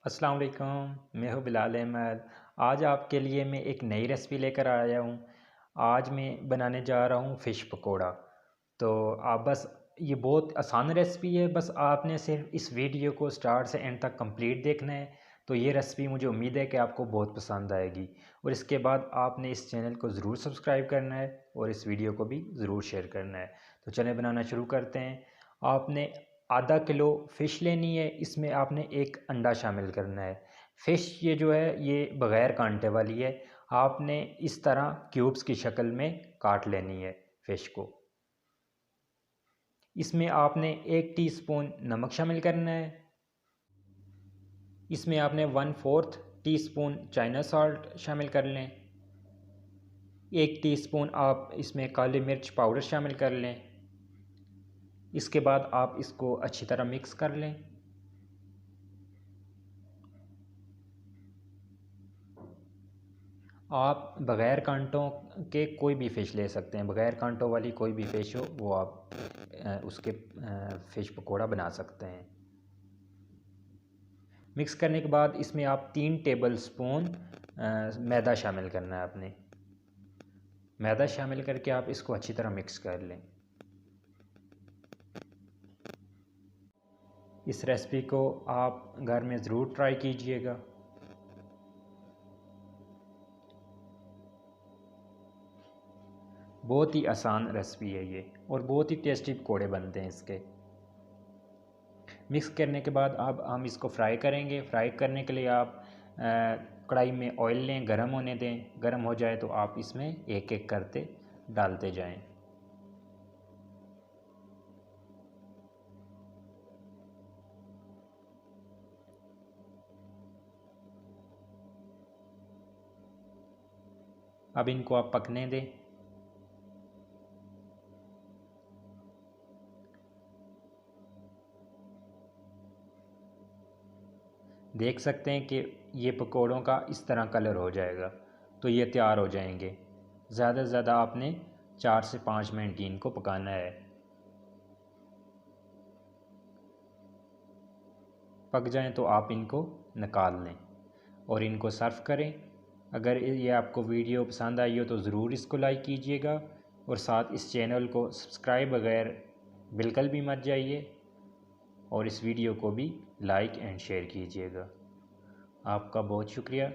अस्सलाम वालेकुम, मैं हूँ बिलाल अहमद। आज आपके लिए मैं एक नई रेसिपी लेकर आया हूँ। आज मैं बनाने जा रहा हूँ फ़िश पकोड़ा। तो आप बस ये बहुत आसान रेसिपी है, बस आपने सिर्फ इस वीडियो को स्टार्ट से एंड तक कंप्लीट देखना है। तो ये रेसिपी मुझे उम्मीद है कि आपको बहुत पसंद आएगी और इसके बाद आपने इस चैनल को ज़रूर सब्सक्राइब करना है और इस वीडियो को भी ज़रूर शेयर करना है। तो चलें बनाना शुरू करते हैं। आपने आधा किलो फ़िश लेनी है, इसमें आपने एक अंडा शामिल करना है। फ़िश ये जो है ये बग़ैर कांटे वाली है। आपने इस तरह क्यूब्स की शक्ल में काट लेनी है फ़िश को। इसमें आपने 1 टीस्पून नमक शामिल करना है। इसमें आपने 1/4 टीस्पून चाइना सॉल्ट शामिल कर लें। 1 टीस्पून आप इसमें काली मिर्च पाउडर शामिल कर लें। इसके बाद आप इसको अच्छी तरह मिक्स कर लें। आप बग़ैर कांटों के कोई भी फ़िश ले सकते हैं, बग़ैर कांटों वाली कोई भी फ़िश हो वो आप उसके फ़िश पकोड़ा बना सकते हैं। मिक्स करने के बाद इसमें आप 3 टेबल स्पून मैदा शामिल करना है आपने। मैदा शामिल करके आप इसको अच्छी तरह मिक्स कर लें। इस रेसिपी को आप घर में ज़रूर ट्राई कीजिएगा। बहुत ही आसान रेसिपी है ये और बहुत ही टेस्टी पकोड़े बनते हैं इसके। मिक्स करने के बाद अब हम इसको फ्राई करेंगे। फ्राई करने के लिए आप कढ़ाई में ऑयल लें, गरम होने दें। गरम हो जाए तो आप इसमें एक एक करते डालते जाएं। अब इनको आप पकने दें। देख सकते हैं कि ये पकोड़ों का इस तरह कलर हो जाएगा तो ये तैयार हो जाएंगे। ज़्यादा से ज़्यादा आपने 4 से 5 मिनट ही इनको पकाना है। पक जाएं तो आप इनको निकाल लें और इनको सर्व करें। अगर ये आपको वीडियो पसंद आई हो तो ज़रूर इसको लाइक कीजिएगा और साथ इस चैनल को सब्सक्राइब बगैर बिल्कुल भी मत जाइए और इस वीडियो को भी लाइक एंड शेयर कीजिएगा। आपका बहुत शुक्रिया।